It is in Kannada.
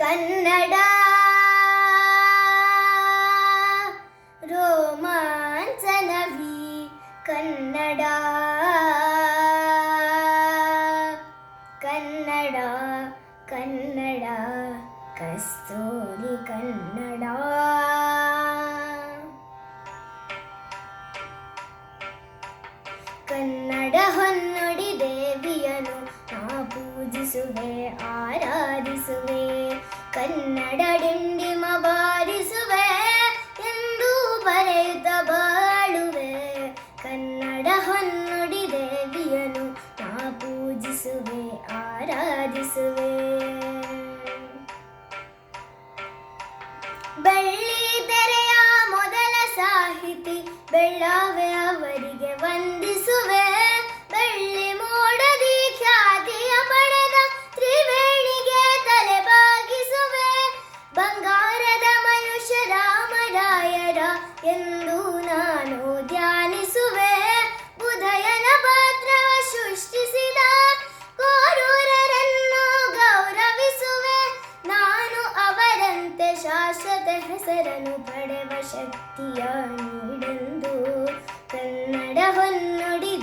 ಕನ್ನಡ ರೋಮಾಂಚನವಿ ಕನ್ನಡ ಕನ್ನಡ ಕನ್ನಡ ಕಸ್ತೂರಿ ಕನ್ನಡ ಕನ್ನಡ ಹೊನ್ನುಡಿ ದೇವಿಯನು ನಾ ಪೂಜಿಸುವೆ ಆರಾಧಿಸುವೆ ಕನ್ನಡ ಡಿಂಡಿಮ ಬಾರಿಸುವೆ ಎಂದು ಬರೆಯುತ್ತ ಬಾಳುವೆ ಕನ್ನಡ ಹೊನ್ನುಡಿ ದೇವಿಯನು ನಾ ಪೂಜಿಸುವೆ ಆರಾಧಿಸುವೆ ಬೆಳ್ಳಿ ತೆರೆಯ ಮೊದಲ ಸಾಹಿತಿ ಬೆಳ್ಳಾವೆ ಅವರಿಗೆ ವಂದಿಸುವೆ ಬೆಳ್ಳಿ ಮೋಡದಿ ಖ್ಯಾತಿಯ ಪಡೆದ ತ್ರಿವೇಣಿಗೆ ತಲೆ ಬಾಗಿಸುವೆ ಬಂಗಾರದ ಮನುಷ್ಯ ರಾಮರಾಯರ ಎಂದು ನಾನು ಧ್ಯಾನಿಸುವೆ ಬುಧಯನ ಪಾತ್ರವ ಸೃಷ್ಟಿಸಿದ ಕೋರೂರರನ್ನು ಗೌರವಿಸುವೆ ನಾನು ಅವರಂತೆ ಶಾಶ್ವತ ಹೆಸರನ್ನು ಪಡೆವ ಶಕ್ತಿಯ ನೀಡೆಂದು ಕನ್ನಡ ಹೊನ್ನುಡಿ